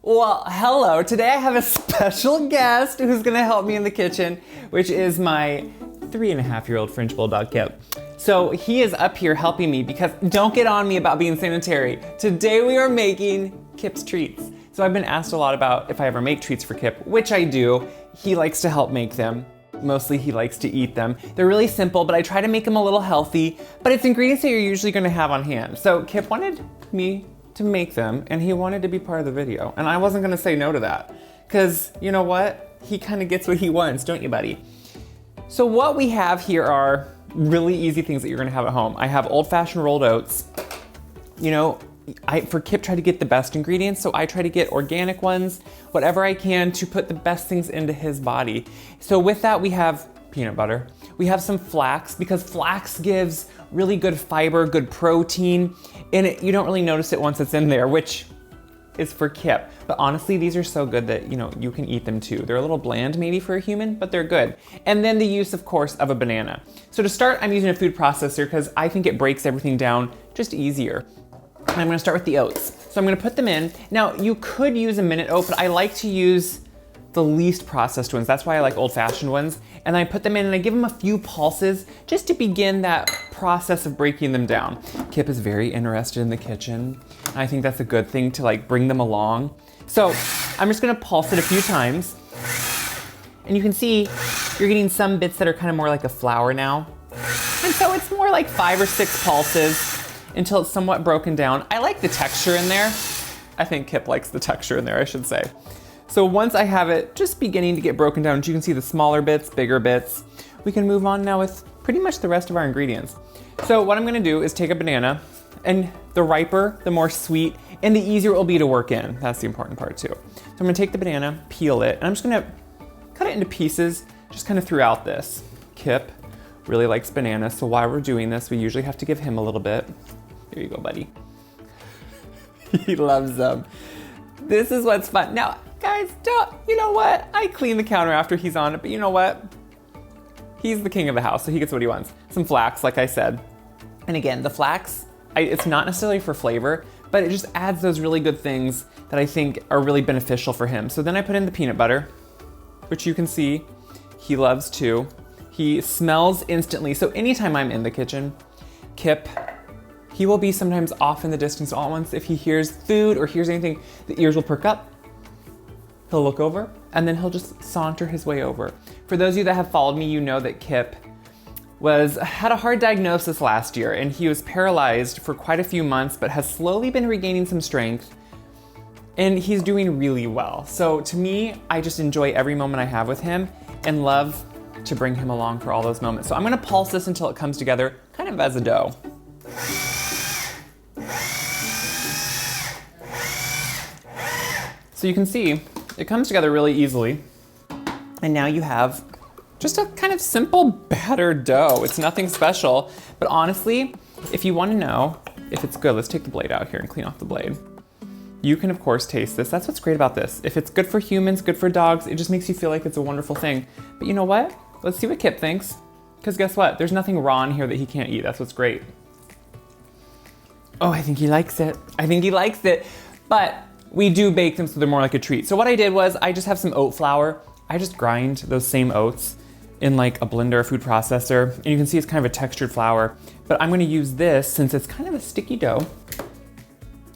Well, hello. Today I have a special guest who's gonna help me in the kitchen, which is my 3.5-year-old French Bulldog, Kip. So he is up here helping me because don't get on me about being sanitary. Today we are making Kip's treats. So I've been asked a lot about if I ever make treats for Kip, which I do. He likes to help make them. Mostly he likes to eat them. They're really simple, but I try to make them a little healthy, but it's ingredients that you're usually gonna have on hand. So Kip wanted me to make them and he wanted to be part of the video. And I wasn't gonna say no to that because you know what? He kind of gets what he wants, don't you, buddy? So what we have here are really easy things that you're gonna have at home. I have old-fashioned rolled oats. You know, for Kip, try to get the best ingredients, so I try to get organic ones, whatever I can to put the best things into his body. So with that, we have peanut butter. We have some flax, because flax gives really good fiber, good protein, and you don't really notice it once it's in there, which is for Kip. But honestly, these are so good that, you know, you can eat them too. They're a little bland maybe for a human, but they're good. And then the use, of course, of a banana. So to start, I'm using a food processor because I think it breaks everything down just easier. And I'm gonna start with the oats. So I'm gonna put them in. Now, you could use a minute oat, but I like to use the least processed ones. That's why I like old-fashioned ones. And I put them in and I give them a few pulses just to begin that process of breaking them down. Kip is very interested in the kitchen. And I think that's a good thing to like bring them along. So I'm just gonna pulse it a few times. And you can see you're getting some bits that are kind of more like a flour now. And so it's more like 5 or 6 pulses until it's somewhat broken down. I like the texture in there. I think Kip likes the texture in there, I should say. So once I have it just beginning to get broken down, you can see the smaller bits, bigger bits, we can move on now with pretty much the rest of our ingredients. So what I'm gonna do is take a banana, and the riper, the more sweet, and the easier it will be to work in. That's the important part too. So I'm gonna take the banana, peel it, and I'm just gonna cut it into pieces, just kind of throughout this. Kip really likes bananas, so while we're doing this, we usually have to give him a little bit. Here you go, buddy. He loves them. This is what's fun. Now, guys, you know what? I clean the counter after he's on it, but you know what? He's the king of the house, so he gets what he wants. Some flax, like I said. And again, the flax, it's not necessarily for flavor, but it just adds those really good things that I think are really beneficial for him. So then I put in the peanut butter, which you can see he loves too. He smells instantly. So anytime I'm in the kitchen, Kip, he will be sometimes off in the distance all at once. If he hears food or hears anything, the ears will perk up. He'll look over and then he'll just saunter his way over. For those of you that have followed me, you know that Kip had a hard diagnosis last year and he was paralyzed for quite a few months, but has slowly been regaining some strength and he's doing really well. So to me, I just enjoy every moment I have with him and love to bring him along for all those moments. So I'm gonna pulse this until it comes together kind of as a dough. So you can see it comes together really easily. And now you have just a kind of simple battered dough. It's nothing special, but honestly, if you want to know if it's good, let's take the blade out here and clean off the blade. You can of course taste this. That's what's great about this. If it's good for humans, good for dogs, it just makes you feel like it's a wonderful thing. But you know what? Let's see what Kip thinks. Because guess what? There's nothing raw in here that he can't eat. That's what's great. Oh, I think he likes it. I think he likes it. But we do bake them so they're more like a treat. So what I did was I just have some oat flour. I just grind those same oats in like a blender, a food processor, and you can see it's kind of a textured flour. But I'm gonna use this since it's kind of a sticky dough.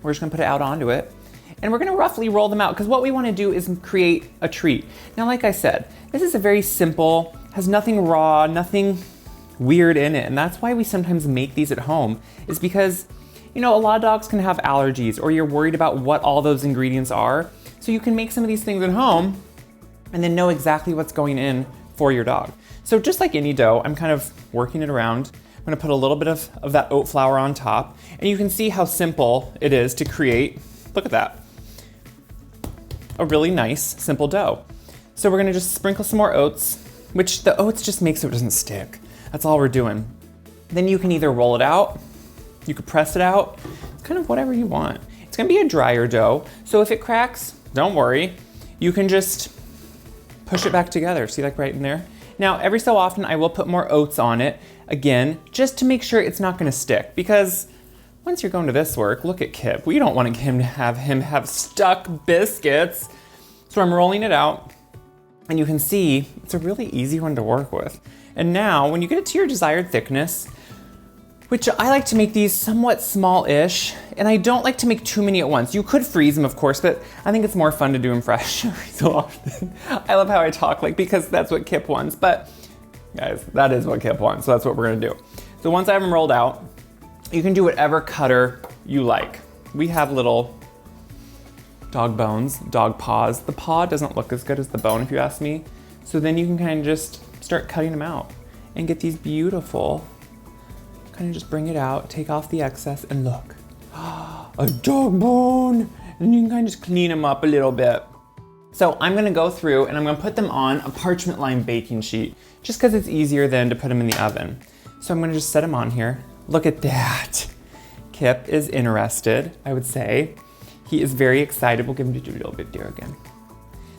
We're just gonna put it out onto it. And we're gonna roughly roll them out because what we wanna do is create a treat. Now, like I said, this is a very simple, has nothing raw, nothing weird in it. And that's why we sometimes make these at home, is because you know, a lot of dogs can have allergies or you're worried about what all those ingredients are. So you can make some of these things at home and then know exactly what's going in for your dog. So just like any dough, I'm kind of working it around. I'm gonna put a little bit of that oat flour on top and you can see how simple it is to create, look at that, a really nice, simple dough. So we're gonna just sprinkle some more oats, which the oats just make so it doesn't stick. That's all we're doing. Then you can either roll it out, you could press it out. It's kind of whatever you want. It's gonna be a drier dough, so if it cracks, don't worry. You can just push it back together. See, like right in there? Now, every so often I will put more oats on it, again, just to make sure it's not gonna stick, because once you're going to this work, look at Kip. We don't want him to have stuck biscuits. So I'm rolling it out, and you can see it's a really easy one to work with. And now, when you get it to your desired thickness, which I like to make these somewhat small-ish, and I don't like to make too many at once. You could freeze them, of course, but I think it's more fun to do them fresh every so often. I love how I talk, like, because that's what Kip wants, but guys, that is what Kip wants, so that's what we're gonna do. So once I have them rolled out, you can do whatever cutter you like. We have little dog bones, dog paws. The paw doesn't look as good as the bone, if you ask me. So then you can kind of just start cutting them out and get these beautiful, kind of just bring it out, take off the excess, and look, a dog bone. And you can kind of just clean them up a little bit. So I'm gonna go through and I'm gonna put them on a parchment lined baking sheet, just because it's easier than to put them in the oven. So I'm gonna just set them on here. Look at that. Kip is interested, I would say. He is very excited. We'll give him just a little bit there again.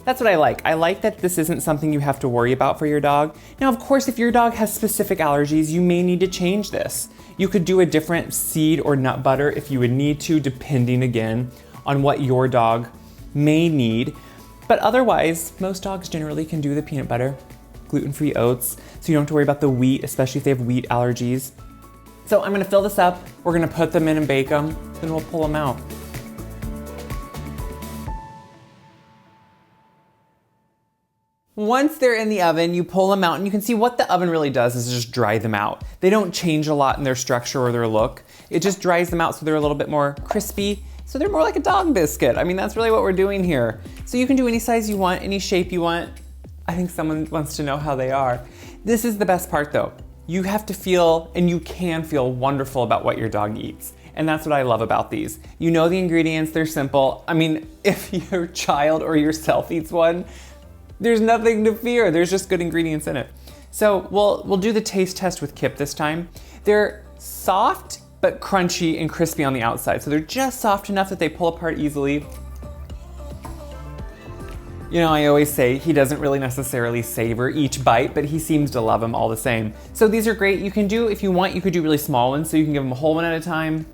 That's what I like. I like that this isn't something you have to worry about for your dog. Now, of course, if your dog has specific allergies, you may need to change this. You could do a different seed or nut butter if you would need to, depending again on what your dog may need. But otherwise, most dogs generally can do the peanut butter, gluten-free oats, so you don't have to worry about the wheat, especially if they have wheat allergies. So I'm gonna fill this up, we're gonna put them in and bake them, then we'll pull them out. Once they're in the oven, you pull them out, and you can see what the oven really does is just dry them out. They don't change a lot in their structure or their look. It just dries them out so they're a little bit more crispy, so they're more like a dog biscuit. I mean, that's really what we're doing here. So you can do any size you want, any shape you want. I think someone wants to know how they are. This is the best part though. You have to feel, and you can feel wonderful about what your dog eats. And that's what I love about these. You know the ingredients, they're simple. I mean, if your child or yourself eats one, there's nothing to fear. There's just good ingredients in it. So we'll do the taste test with Kip this time. They're soft, but crunchy and crispy on the outside. So they're just soft enough that they pull apart easily. You know, I always say he doesn't really necessarily savor each bite, but he seems to love them all the same. So these are great. You can do, if you want, you could do really small ones. So you can give them a whole one at a time.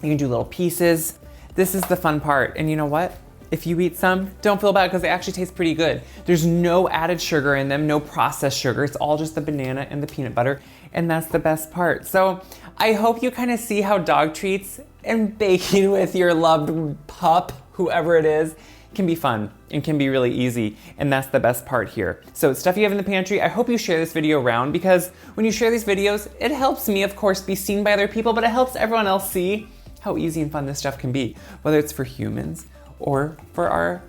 You can do little pieces. This is the fun part. And you know what? If you eat some, don't feel bad because they actually taste pretty good. There's no added sugar in them, no processed sugar. It's all just the banana and the peanut butter, and that's the best part. So I hope you kind of see how dog treats and baking with your loved pup, whoever it is, can be fun and can be really easy, and that's the best part here. So it's stuff you have in the pantry. I hope you share this video around because when you share these videos, it helps me, of course, be seen by other people, but it helps everyone else see how easy and fun this stuff can be, whether it's for humans or for our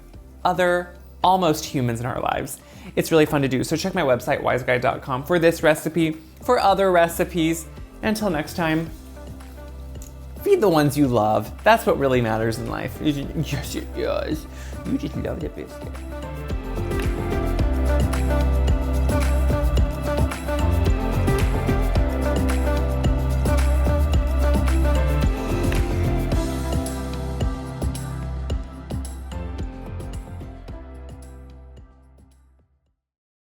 other almost humans in our lives. It's really fun to do. So check my website, wiseguy.com, for this recipe, for other recipes. Until next time, feed the ones you love. That's what really matters in life. Yes, it does. You just love the biscuit.